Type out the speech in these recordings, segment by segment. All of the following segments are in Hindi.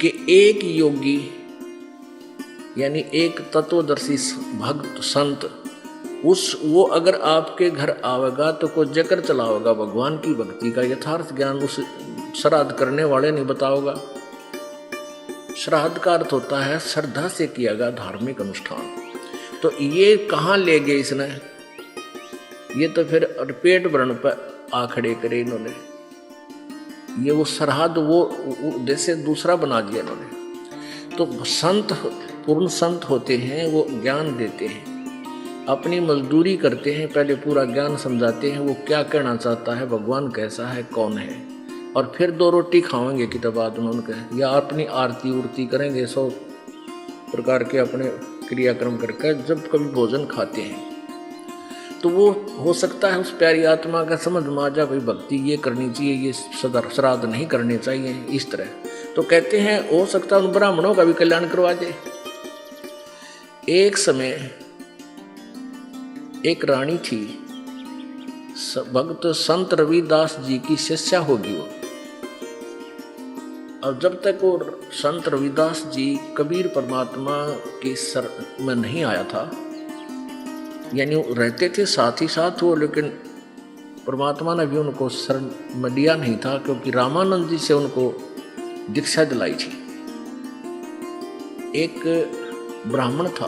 कि एक योगी यानी एक तत्वदर्शी भक्त संत वो अगर आपके घर आवेगा तो कोई जकर चलावेगा भगवान की भक्ति का यथार्थ ज्ञान उस श्राद्ध करने वाले नहीं बताओगा। श्राद्ध का अर्थ होता है श्रद्धा से किया गया धार्मिक अनुष्ठान। तो ये कहाँ ले गए इसने, ये तो फिर पेट भरण पर आ खड़े करे इन्होंने। ये वो श्राद्ध वो जैसे दूसरा बना दिया इन्होंने। तो संत पूर्ण संत होते हैं, वो ज्ञान देते हैं, अपनी मजदूरी करते हैं, पहले पूरा ज्ञान समझाते हैं वो क्या कहना चाहता है, भगवान कैसा है, कौन है, और फिर 2 रोटी खाएंगे कि तब बाद उन्होंने कहा, या अपनी आरती उर्ती करेंगे 100 प्रकार के अपने क्रियाक्रम करके जब कभी भोजन खाते हैं। तो वो हो सकता है उस प्यारी आत्मा का समझ में आ जा भाई भक्ति ये करनी चाहिए, ये श्राद्ध नहीं करने चाहिए इस तरह। तो कहते हैं हो सकता है उन ब्राह्मणों का भी कल्याण करवा दे। एक समय एक रानी थी, भक्त संत रविदास जी की शिष्या होगी वो। अब जब तक वो संत रविदास जी कबीर परमात्मा के सर में नहीं आया था, यानी वो रहते थे साथ ही साथ वो, लेकिन परमात्मा ने भी उनको शरण में लिया नहीं था, क्योंकि रामानंद जी से उनको दीक्षा दिलाई थी। एक ब्राह्मण था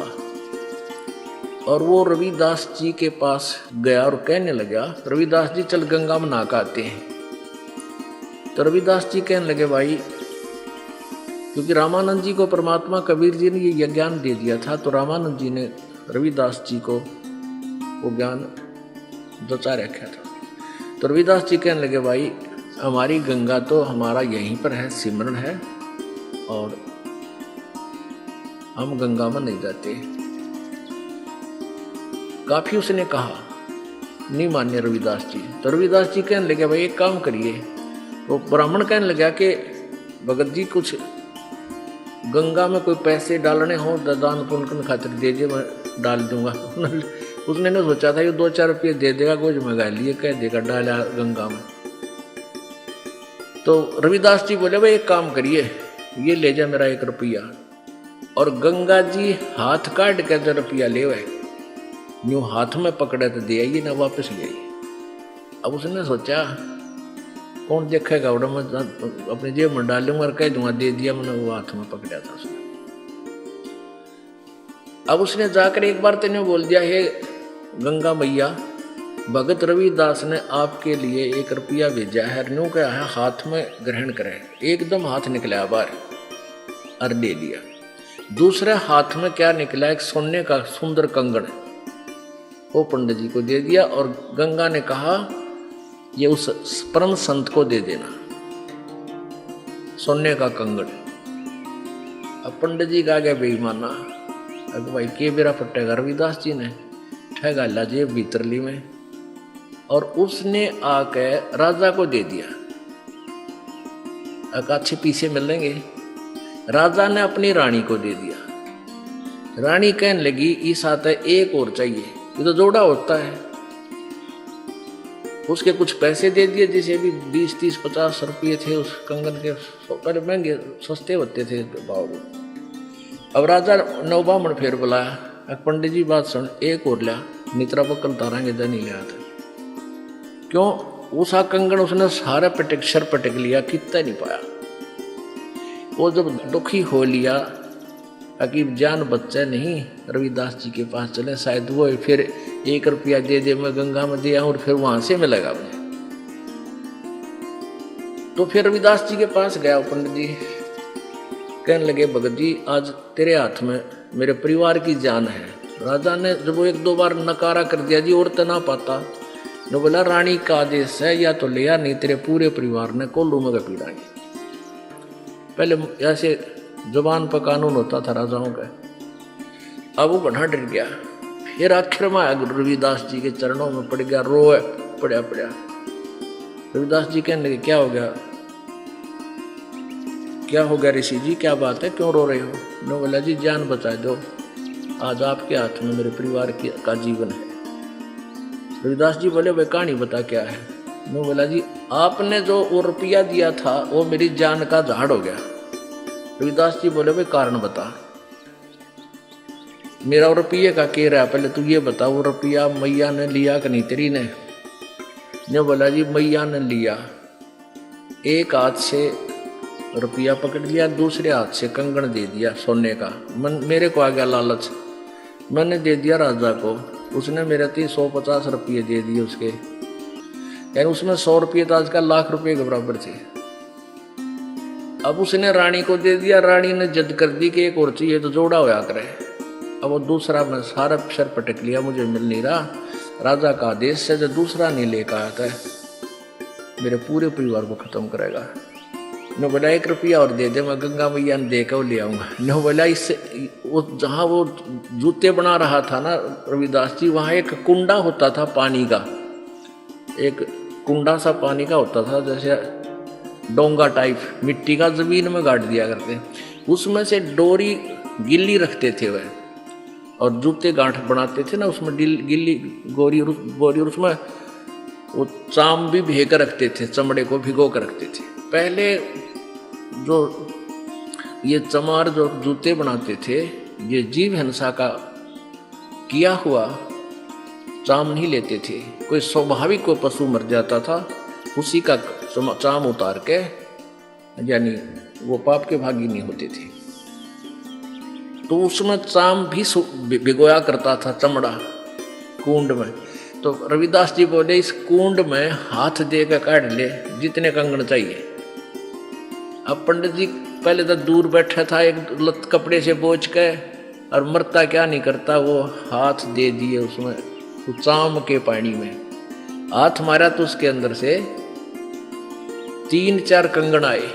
और वो रविदास जी के पास गया और कहने लगा, रविदास जी चल गंगा में नहा के आते हैं। तो रविदास जी कहने लगे भाई, क्योंकि रामानंद जी को परमात्मा कबीर जी ने ये ज्ञान दे दिया था, तो रामानंद जी ने रविदास जी को वो ज्ञान जचा रखा था। तो रविदास जी कहने लगे भाई हमारी गंगा तो हमारा यहीं पर है, सिमरन है, और हम गंगा में नहीं जाते। काफी उसने कहा, नहीं मान्य रविदास जी। तो रविदास जी कहने लगे भाई एक काम करिए। वो ब्राह्मण कहने लगा कि भगत जी कुछ गंगा में कोई पैसे डालने हो दान पुण्य की खातिर दे दे, मैं डाल दूंगा। उसने नहीं सोचा था ये 2-4 रुपये दे देगा, कुछ मंगा लिए कह देगा डाला गंगा में। तो रविदास जी बोले भाई एक काम करिए, ये ले जा मेरा 1 रुपया। और गंगा जी हाथ काट के 1 रुपया ले आए, यूं हाथ में पकड़े तो दे आइए ना वापस ले आइए। अब उसने सोचा कौन देखेगा, उड़ा मैं अपनी जेब में डालूंगा और कह दूंगा दे दिया, मैंने वो हाथ में पकड़ा था उसने। अब उसने जाकर एक बार तेने बोल दिया, हे गंगा मैया भगत रविदास ने आपके लिए 1 रुपया भेजा है, न्यू क्या है हाथ में ग्रहण करे। एकदम हाथ निकला बाहर और ले लिया। दूसरे हाथ में क्या निकला, एक सोने का सुंदर कंगन, वो पंडित जी को दे दिया। और गंगा ने कहा ये उस परम संत को दे देना, सोने का कंगन। अब पंडित जी का गया बेईमाना, अब भाई के बेरा फटेगा, रविदास जी ने ठगा ला जेब भीतर ली में, और उसने आके राजा को दे दिया। अच्छे पीछे मिलेंगे। राजा ने अपनी रानी को दे दिया। रानी कहने लगी इस आता है एक और चाहिए, ये तो जोड़ा होता है। उसके कुछ पैसे दे दिए, जैसे भी 20, 30, 50 रुपये थे उस कंगन के, पहले महंगे सस्ते होते थे भाव। अब राजा नौबामण फिर बुलाया, पंडित जी बात सुन, एक और लिया, नितरा बकल तारांगे नहीं लिया था। क्यों, उसा कंगन उसने सारा सर पटक लिया, कितना नहीं पाया। वो जब दुखी हो लिया कि जान बच्चा नहीं, रविदास जी के पास चले, शायद वो फिर 1 रुपया दे दे, मैं गंगा में दिया और फिर वहां से मिलेगा मुझे। तो फिर रविदास जी के पास गया पंडित जी, कहने लगे भगत जी आज तेरे हाथ में मेरे परिवार की जान है। राजा ने जब वो 1-2 बार नकारा कर दिया जी और तना पाता, ने बोला रानी का आदेश है, या तो लिया नहीं तेरे पूरे परिवार ने कोल्लू में पीड़ाएंगे। पहले ऐसे जुबान पर कानून होता था राजाओं का। अब वो बना डर गया, फिर आखिर में आया गुरु रविदास जी के चरणों में पड़ गया, रोए पड़ा। रविदास जी कहने लगे क्या हो गया, क्या हो गया ऋषि जी, क्या बात है, क्यों रो रहे हो? ने बोला जी जान बचा दो, आज आपके हाथ में मेरे परिवार का जीवन है। रविदास जी बोले भाई कहानी बता क्या है? ने बोला जी आपने जो वो रुपया दिया था वो मेरी जान का झाड़ हो गया, रविदास जी बोले भाई कारण बता, मेरा रुपये का कह रहा है, पहले तू ये बता वो रुपया मैया ने लिया कि नहीं तेरी ने बोला जी मैया ने लिया, एक हाथ से रुपया पकड़ लिया, दूसरे हाथ से कंगन दे दिया सोने का। मेरे को आ गया लालच, मैंने दे दिया राजा को, उसने मेरे 150 रुपये दे दिए उसके, यानी उसमें 100 रुपये तो आजकल लाख रुपये के बराबर थे। अब उसने रानी को दे दिया, रानी ने जिद कर दी कि एक और चाहिए तो जोड़ा होया करे। अब वो दूसरा मैं सारा सर पटक लिया, मुझे मिल नहीं रहा, राजा का आदेश से जो दूसरा नहीं लेकर आता है मेरे पूरे परिवार को खत्म करेगा। न बोला 1 रुपया और दे दे, मैं गंगा मैया ने देकर वो ले आऊँगा। न बोला इससे वो जहाँ वो जूते बना रहा था ना रविदास जी, वहाँ एक कुंडा होता था पानी का, एक कुंडा सा पानी का होता था, जैसे डोंगा टाइप मिट्टी का जमीन में गाड़ दिया करते, उसमें से डोरी गिल्ली रखते थे वह, और जूते गांठ बनाते थे ना उसमें गिल्ली बोरी, और उसमें वो चाम भी भेकर रखते थे, चमड़े को भिगो कर रखते थे। पहले जो ये चमार जो जूते बनाते थे, ये जीव हिंसा का किया हुआ चाम नहीं लेते थे। कोई स्वाभाविक कोई पशु मर जाता था, उसी का चाम उतार के, यानी वो पाप के भागी नहीं होते थे, तो उसमें चाम भी भिगोया करता था चमड़ा कुंड में। तो रविदास जी बोले इस कुंड में हाथ दे के काट ले जितने कंगन चाहिए। अब पंडित जी पहले तो दूर बैठा था, एक लत कपड़े से बोझ के, और मरता क्या नहीं करता, वो हाथ दे दिए उसमें, तो चाम के पानी में हाथ मारा तो उसके अंदर से 3-4 कंगन आए,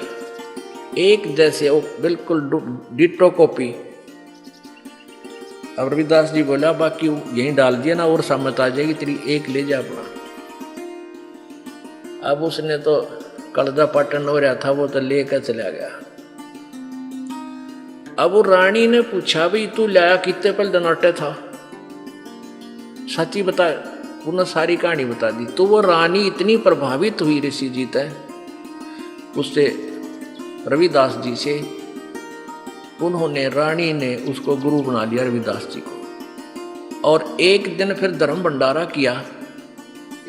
एक जैसे, वो बिल्कुल डिटो कॉपी। अब रविदास जी बोला बाकी यहीं डाल दिया ना, और सामत आ जाएगी तेरी, एक ले जा अपना। अब उसने तो कलजा पाटन हो रहा था, वो तो लेकर चला गया। अब वो रानी ने पूछा भाई तू लाया कितने पल दनाटे था, सच्ची बता, उन्होंने सारी कहानी बता दी। तो वो रानी इतनी प्रभावित हुई ऋषि जी तय उससे, रविदास जी से, उन्होंने रानी ने उसको गुरु बना लिया रविदास जी को। और एक दिन फिर धर्म भंडारा किया,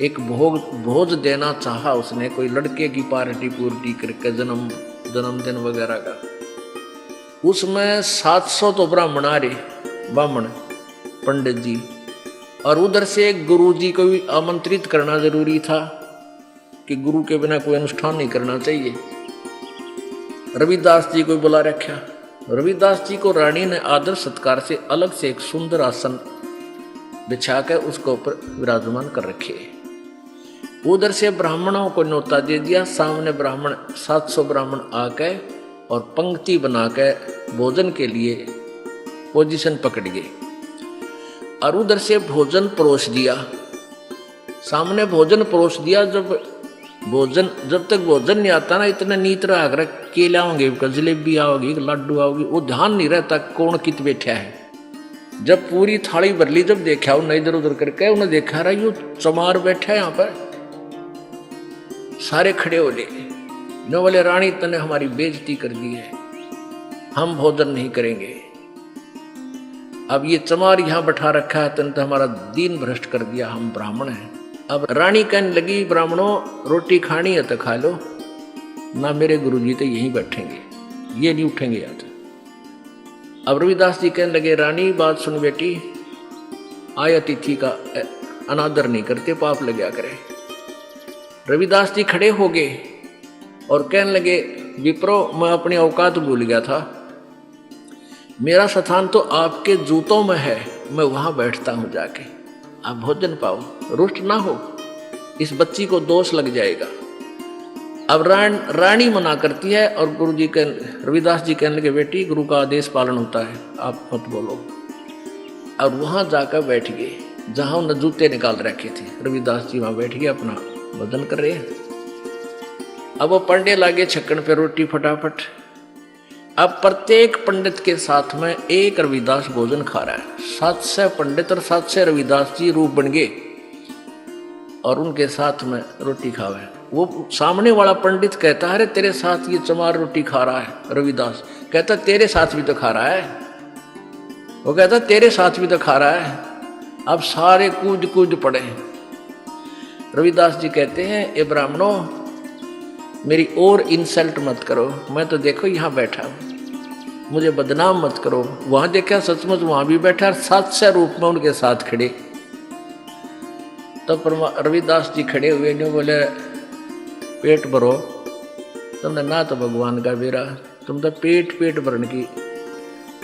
एक भोज देना चाहा उसने, कोई लड़के की पार्टी पूर्टी करके जन्मदिन वगैरह का। उसमें 700 तो ब्राह्मण आ रहे, ब्राह्मण पंडित जी, और उधर से गुरु जी को भी आमंत्रित करना जरूरी था कि गुरु के बिना कोई अनुष्ठान नहीं करना चाहिए। रविदास जी को बुला रखा। रविदास जी को रानी ने आदर सत्कार से अलग से एक सुंदर आसन बिछा कर उसको ऊपर विराजमान कर रखे। उधर से ब्राह्मणों को न्योता दे दिया, सामने ब्राह्मण 700 ब्राह्मण आके और पंक्ति बनाकर भोजन के लिए पोजीशन पकड़ गए, और उधर से भोजन परोस दिया, सामने भोजन परोस दिया। जब तक भोजन नहीं आता ना, इतना नीत रहा केला होंगे, जलेबी आओगी, लड्डू आओगी, वो ध्यान नहीं रहता कौन कित बैठा है। जब पूरी थाली भर ली, जब देखा उन्हें इधर उधर करके, उन्हें देखा रहा यू चमार बैठा है यहाँ पर, सारे खड़े हो ले, न बोले रानी तने हमारी बेइज्जती कर दी है, हम भोजन नहीं करेंगे। अब ये चमार यहाँ बैठा रखा है, तने तो हमारा दीन भ्रष्ट कर दिया, हम ब्राह्मण हैं। अब रानी कहने लगी ब्राह्मणों रोटी खानी है तो खा लो, ना मेरे गुरुजी तो यहीं बैठेंगे, ये नहीं उठेंगे याद। अब रविदास जी कहने लगे रानी बात सुन बेटी, आय अतिथि का अनादर नहीं करते, पाप लग गया करे। रविदास जी खड़े हो गए और कहने लगे विप्रो मैं अपनी औकात भूल गया था, मेरा स्थान तो आपके जूतों में है, मैं वहां बैठता हूं जाके, आप भोजन पाओ, रुष्ट ना हो, इस बच्ची को दोष लग जाएगा। अब रानी मना करती है और गुरुजी के रविदास जी कहने लगे बेटी गुरु का आदेश पालन होता है, आप मत बोलो। और वहां जाकर बैठ गए जहां उन्होंने जूते निकाल रखे थे। रविदास जी वहां बैठ गए, अपना भोजन कर रहे हैं। अब वो पंडे लागे छक्कन पे रोटी फटाफट। अब प्रत्येक पंडित के साथ में एक रविदास भोजन खा रहा है। 700 पंडित और 700 रविदास जी रूप बन गए। और उनके साथ में रोटी खावे। वो सामने वाला पंडित कहता है, अरे तेरे साथ ये चमार रोटी खा रहा है। रविदास कहता तेरे साथ भी तो खा रहा है। वो कहता तेरे साथ भी तो खा रहा है। अब सारे कूद कूद पड़े। रविदास जी कहते हैं, ए ब्राह्मणों, मेरी और इंसल्ट मत करो, मैं तो देखो यहाँ बैठा हूँ, मुझे बदनाम मत करो। वहां देखा सचमुच वहां भी बैठा, 700 रूप में उनके साथ खड़े। तब रविदास जी खड़े हुए ने बोले, पेट भरो, तुमने ना तो भगवान का बेरा, तुम तो पेट भरने की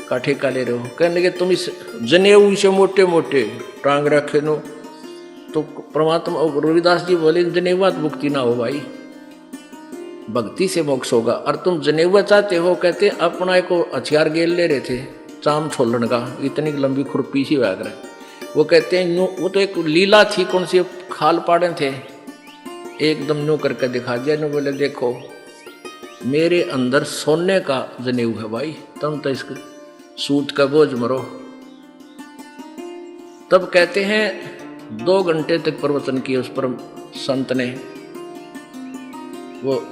का ठेका ले रहे हो। कहने लगे तुम इस जनेऊ से मोटे मोटे टांग रखे नो। तो परमात्मा रविदास जी बोले, जनेवा मुक्ति ना हो भाई, भक्ति से मोक्ष होगा। और तुम जनेवा चाहते हो, कहते अपना को हथियार गेल ले रहे थे, चाम छोलन का, इतनी लंबी खुरपी सी वैग रहे। वो कहते हैं यूँ, वो तो एक लीला थी, कौन सी खाल पाड़े थे, एकदम न्यू करके दिखा दिया। न्यू बोले देखो मेरे अंदर सोने का जनेऊ है भाई, तुम तो इसके सूत का बोझ मरो। तब कहते हैं 2 घंटे तक प्रवचन किया उस पर संत ने। वो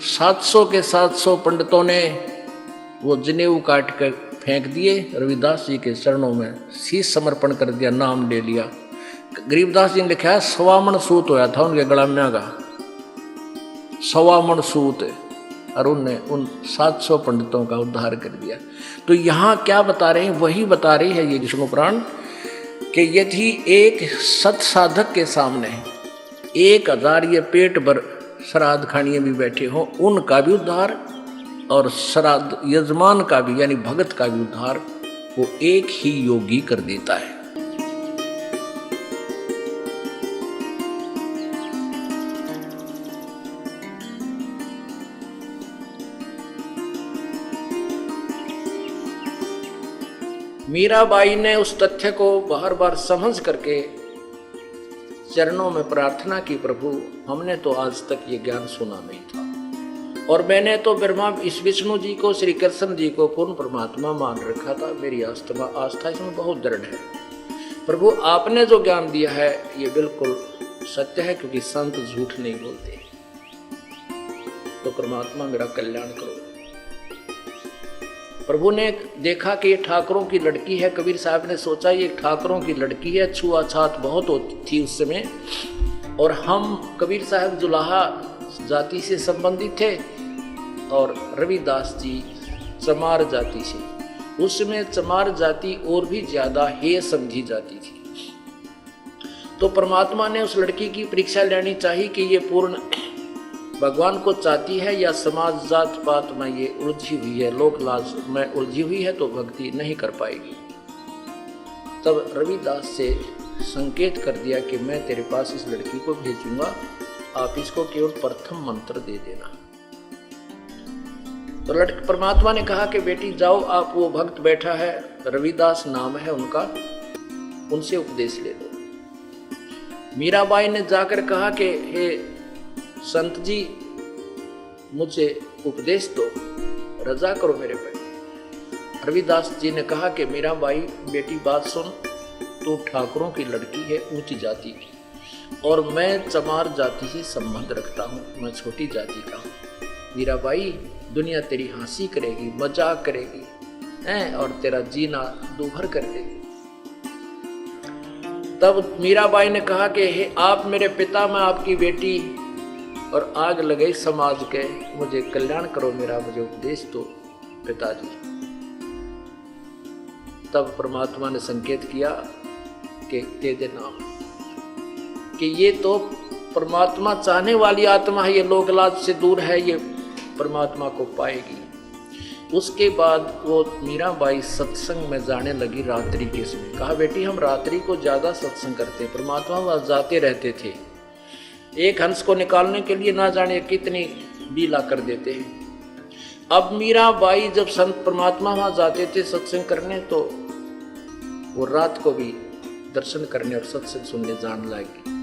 700 के 700 पंडितों ने वो जनेऊ काट कर फेंक दिए, रविदास जी के चरणों में शीश समर्पण कर दिया, नाम ले लिया। गरीबदास जी ने लिखा है 1.25 मन सूत होया था उनके गलाम्या का, 1.25 मन सूत, और उनने उन 700 पंडितों का उद्धार कर दिया। तो यहाँ क्या बता रहे हैं, वही बता रही है ये विष्णु पुराण, कि यदि एक सत साधक के सामने 1000 ये पेट भर श्राद्ध खानिए भी बैठे हों, उनका भी उद्धार और श्राद्ध यजमान का भी यानी भगत का भी उद्धार वो एक ही योगी कर देता है। मीराबाई ने उस तथ्य को बार बार समझ करके चरणों में प्रार्थना की, प्रभु हमने तो आज तक ये ज्ञान सुना नहीं था, और मैंने तो ब्रह्मा इस विष्णु जी को, श्री कृष्ण जी को पूर्ण परमात्मा मान रखा था, मेरी आस्था इसमें बहुत दृढ़ है। प्रभु आपने जो ज्ञान दिया है ये बिल्कुल सत्य है, क्योंकि संत झूठ नहीं बोलते। तो परमात्मा मेरा कल्याण करो। प्रभु ने देखा कि ये ठाकरों की लड़की है। कबीर साहब ने सोचा ये ठाकरों की लड़की है, छुआछात बहुत होती थी उस समय, और हम कबीर साहब जुलाहा जाति से संबंधित थे और रविदास जी चमार जाति से। उस समय चमार जाति और भी ज्यादा हेय समझी जाती थी। तो परमात्मा ने उस लड़की की परीक्षा लेनी चाहिए कि ये पूर्ण भगवान को चाहती है या समाज जात पात में ये उलझी हुई है, लोक लाज में उलझी हुई है, तो भक्ति नहीं कर पाएगी। तब रविदास से संकेत कर दिया कि मैं तेरे पास इस लड़की को भेजूंगा, आप इसको केवल प्रथम मंत्र दे देना। तो परमात्मा ने कहा कि बेटी जाओ, आप वो भक्त बैठा है, रविदास नाम है उनका, उनसे उपदेश ले लो। मीराबाई ने जाकर कहा कि हे संत जी मुझे उपदेश दो, रजा करो मेरे पे। रविदास जी ने कहा कि मीराबाई बेटी बात सुन, तू ठाकुरों की लड़की है, ऊंची जाति की, और मैं चमार जाति से संबंध रखता हूँ, मैं छोटी जाति का हूँ। मीराबाई दुनिया तेरी हंसी करेगी, मजाक करेगी हैं, और तेरा जीना दूभर कर देगी। तब मीराबाई ने कहा कि हे आप मेरे पिता, मैं आपकी बेटी, और आग लगे समाज के, मुझे कल्याण करो मेरा, मुझे उपदेश दो पिताजी। तब परमात्मा ने संकेत किया कि तेरे नाम, कि ये तो परमात्मा चाहने वाली आत्मा है, ये लोक लाज से दूर है, ये परमात्मा को पाएगी। उसके बाद वो मीराबाई सत्संग में जाने लगी रात्रि के समय। कहा बेटी हम रात्रि को ज्यादा सत्संग करते हैं, परमात्मा वहां जाते रहते थे, एक हंस को निकालने के लिए ना जाने कितनी लीला कर देते हैं। अब मीराबाई जब संत परमात्मा वहां जाते थे सत्संग करने, तो वो रात को भी दर्शन करने और सत्संग सुनने जाने लगी।